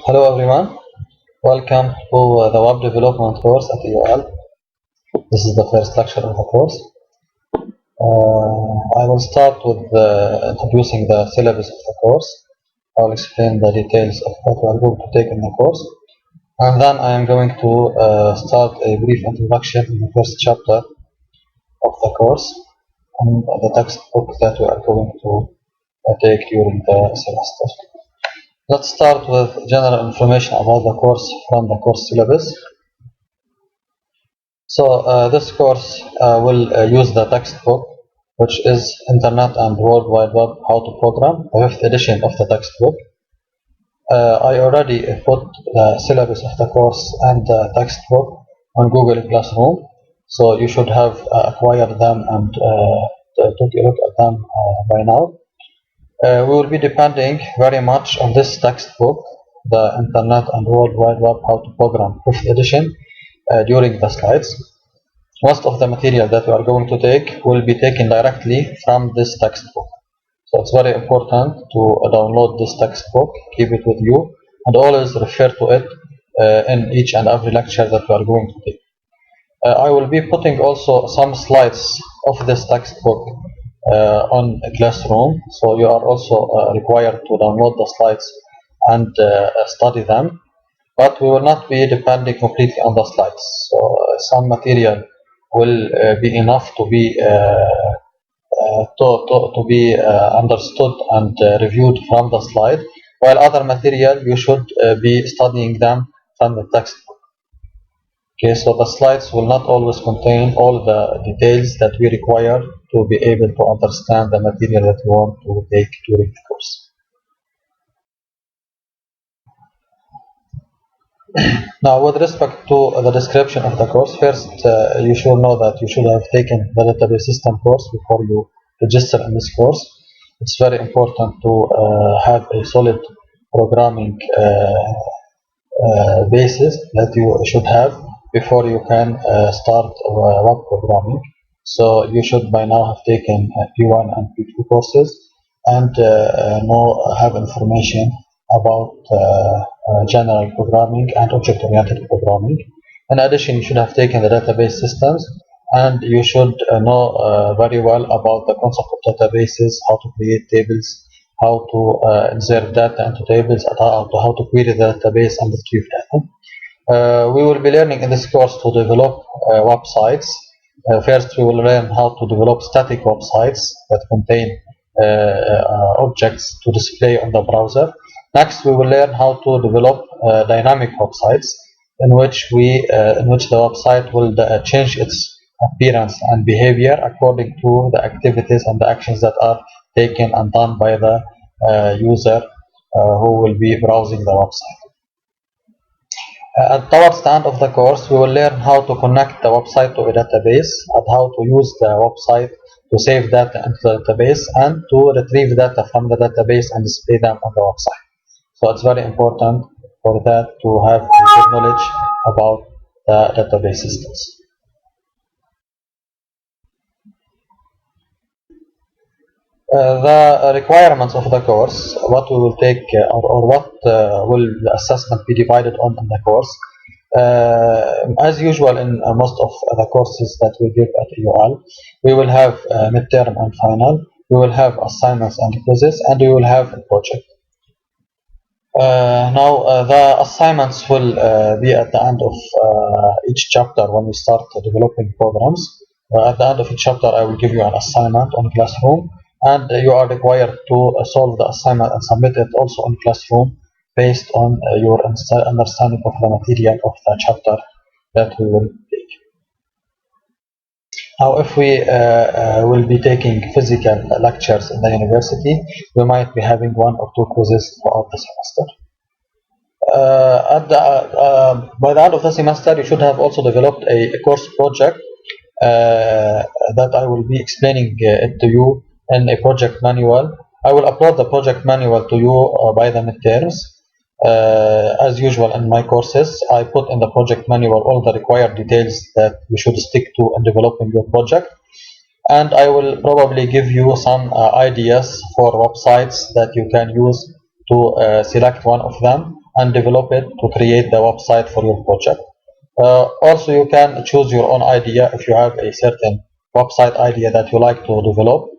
Hello everyone, welcome to the web development course at AUL. This is the first lecture of the course. I will start with introducing the syllabus of the course. I will explain the details of what we are going to take in the course, and then I am going to start a brief introduction in the first chapter of the course on the textbook that we are going to take during the semester. Let's start with general information about the course from the course syllabus. So this course will use the textbook, which is Internet and World Wide Web How to Program, the 5th edition of the textbook. I already put the syllabus of the course and the textbook on Google Classroom, so you should have acquired them and took a look at them by now. We will be depending very much on this textbook, the Internet and World Wide Web How to Program 5th edition, during the slides. Most of the material that we are going to take will be taken directly from this textbook. So it's very important to download this textbook, keep it with you, and always refer to it in each and every lecture that we are going to take. I will be putting also some slides of this textbook on Classroom, so you are also required to download the slides and study them, but we will not be depending completely on the slides. So some material will be enough to be understood and reviewed from the slide, while other material you should be studying them from the textbook. Okay, so the slides will not always contain all the details that we require to be able to understand the material that we want to take during the course. Now, with respect to the description of the course, first you should know that you should have taken the database system course before you register in this course. It's very important to have a solid programming basis that you should have before you can start web programming. So you should by now have taken P1 and P2 courses and have information about general programming and object-oriented programming. In addition, you should have taken the database systems, and you should know very well about the concept of databases, how to create tables, how to insert data into tables, and how to query the database and retrieve data. We will be learning in this course to develop websites. First, we will learn how to develop static websites that contain objects to display on the browser. Next, we will learn how to develop dynamic websites in which the website will change its appearance and behavior according to the activities and the actions that are taken and done by the user who will be browsing the website. Towards the end of the course, we will learn how to connect the website to a database and how to use the website to save data into the database and to retrieve data from the database and display them on the website. So it's very important for that to have good knowledge about the database systems. The requirements of the course, what we will take or what will the assessment be divided on in the course. As usual in most of the courses that we give at UL, we will have midterm and final, we will have assignments and quizzes, and we will have a project. The assignments will be at the end of each chapter when we start developing programs. At the end of each chapter, I will give you an assignment on Classroom, and you are required to solve the assignment and submit it also on Classroom based on your understanding of the material of the chapter that we will take. Now, if we will be taking physical lectures in the university, we might be having 1 or 2 quizzes throughout the semester. By the end of the semester, you should have also developed a course project that I will be explaining it to you in a project manual. I will upload the project manual to you by the midterms. As usual in my courses, I put in the project manual all the required details that you should stick to in developing your project, and I will probably give you some ideas for websites that you can use to select one of them and develop it to create the website for your project. Also, you can choose your own idea. If you have a certain website idea that you like to develop,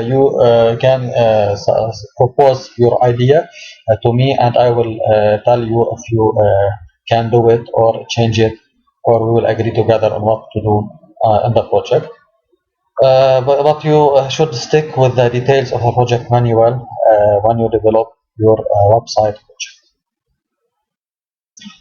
you can propose your idea to me, and I will tell you if you can do it or change it, or we will agree together on what to do in the project. But you should stick with the details of the project manual when you develop your website project.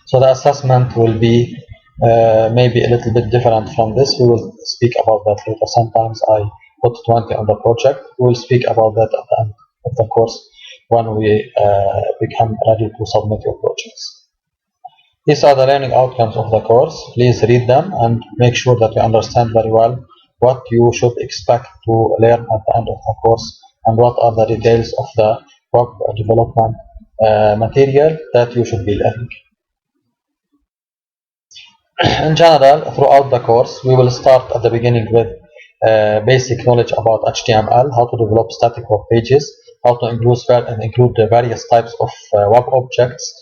So the assessment will be maybe a little bit different from this. We will speak about that later. Sometimes I put 20 on the project. We will speak about that at the end of the course when we become ready to submit your projects. These are the learning outcomes of the course. Please read them and make sure that you understand very well what you should expect to learn at the end of the course and what are the details of the web development material that you should be learning. In general, throughout the course, we will start at the beginning with basic knowledge about HTML, how to develop static web pages, how to include the various types of web objects,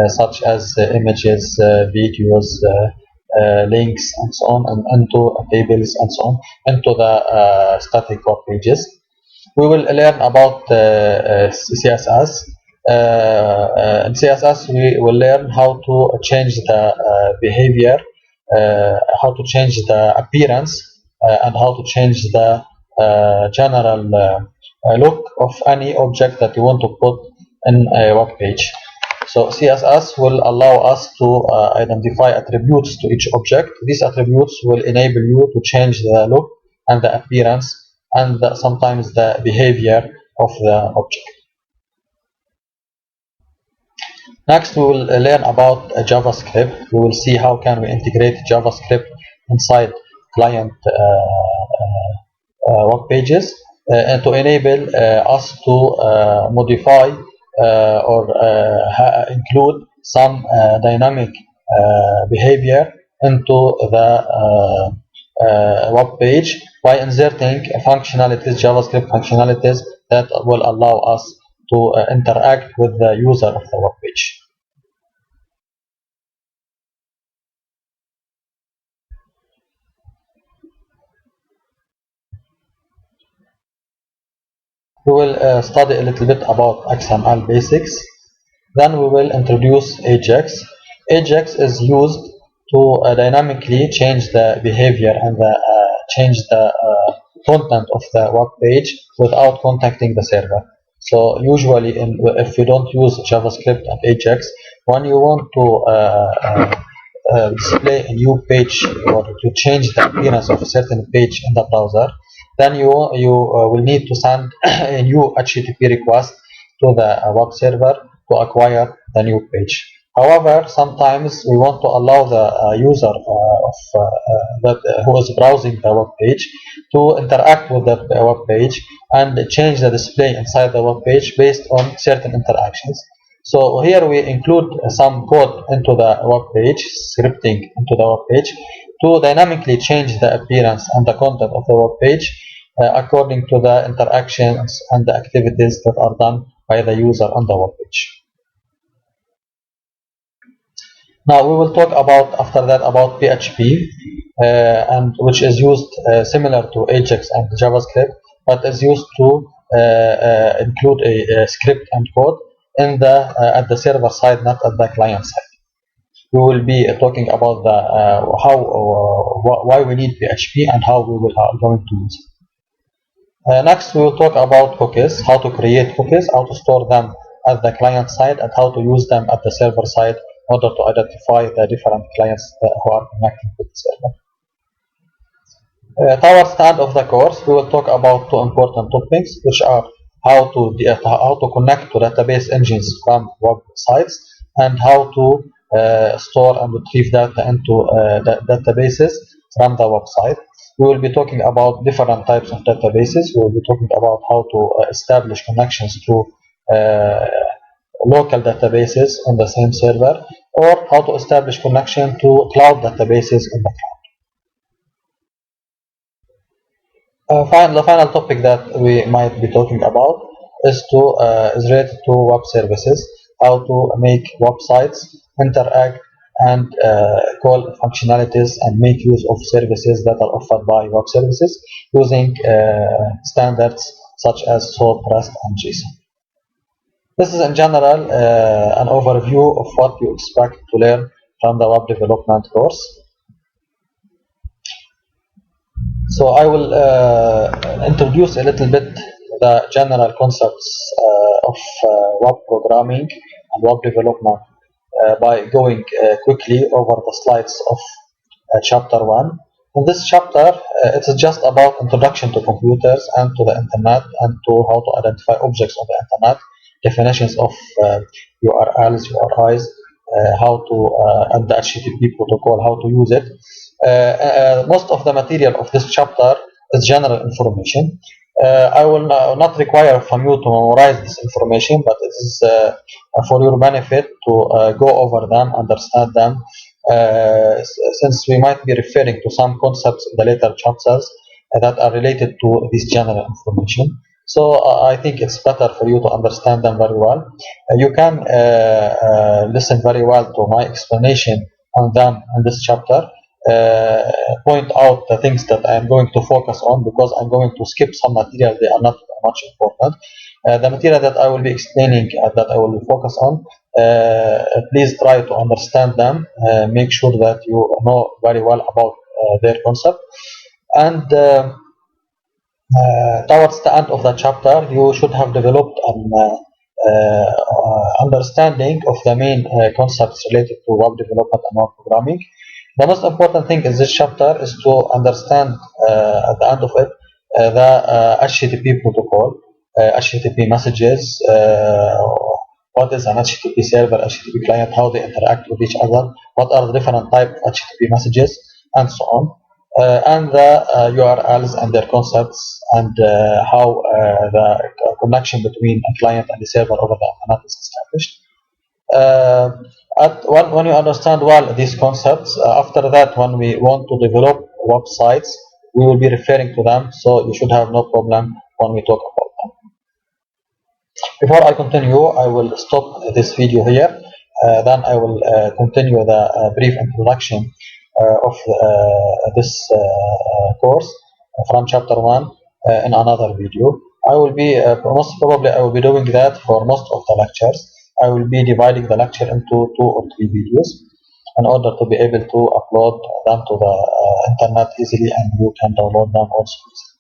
such as images, videos, links, and so on, and into tables and so on, into the static web pages. We will learn about CSS. In CSS, we will learn how to change the behavior, how to change the appearance, and how to change the general look of any object that you want to put in a web page. So CSS will allow us to identify attributes to each object. These attributes will enable you to change the look and the appearance and sometimes the behavior of the object. Next, we will learn about JavaScript. We will see how can we integrate JavaScript inside client web pages and to enable us to modify or include some dynamic behavior into the web page by inserting functionalities, JavaScript functionalities that will allow us to interact with the user of the web page. We will study a little bit about XML basics. Then we will introduce Ajax. Ajax is used to dynamically change the behavior and change the content of the web page without contacting the server. So usually, if you don't use JavaScript and Ajax, when you want to display a new page or to change the appearance of a certain page in the browser, then you will need to send a new HTTP request to the web server to acquire the new page. However, sometimes we want to allow the user who is browsing the web page to interact with the web page and change the display inside the web page based on certain interactions. So here we include some code into the web page, scripting into the web page, to dynamically change the appearance and the content of the web page according to the interactions and the activities that are done by the user on the web page. Now we will talk about after that about PHP, and which is used similar to Ajax and JavaScript, but is used to include a script and code in the at the server side, not at the client side. We will be talking about the why we need PHP and how we are going to use it. Next, we will talk about cookies, how to create cookies, how to store them at the client side, and how to use them at the server side in order to identify the different clients who are connecting to the server. Towards the end of the course, we will talk about two important topics, which are how to connect to database engines from websites and how to store and retrieve data into databases from the website. We will be talking about different types of databases. We will be talking about how to establish connections to local databases on the same server, or how to establish connection to cloud databases in the cloud. The final topic that we might be talking about is related to web services. how to make websites interact and call functionalities and make use of services that are offered by web services using standards such as SOAP, REST, and JSON. This is in general an overview of what you expect to learn from the web development course. So I will introduce a little bit the general concepts of web programming and web development by going quickly over the slides of chapter 1. In this chapter, it is just about introduction to computers and to the internet and to how to identify objects on the internet, definitions of URLs, URIs, how to and the HTTP protocol, how to use it. Most of the material of this chapter is general information. I will not require from you to memorize this information, but it is for your benefit to go over them, understand them, since we might be referring to some concepts in the later chapters that are related to this general information. So I think it's better for you to understand them very well. You can listen very well to my explanation on them in this chapter. Point out the things that I'm going to focus on, because I'm going to skip some material. They are not much important. The material that I will be explaining, that I will focus on, please try to understand them. Make sure that you know very well about their concept. And towards the end of the chapter, you should have developed an understanding of the main concepts related to web development and web programming. The most important thing in this chapter is to understand at the end of it the HTTP protocol, HTTP messages, what is an HTTP server, HTTP client, how they interact with each other, what are the different types of HTTP messages, and so on. And the URLs and their concepts, and how the connection between a client and the server over the internet is established. When you understand well these concepts, after that, when we want to develop websites, we will be referring to them, so you should have no problem when we talk about them. Before I continue, I will stop this video here. Then I will continue the brief introduction of this course from chapter 1 in another video. I will be most probably I will be doing that for most of the lectures. I will be dividing the lecture into 2 or 3 videos in order to be able to upload them to the internet easily, and you can download them also easily.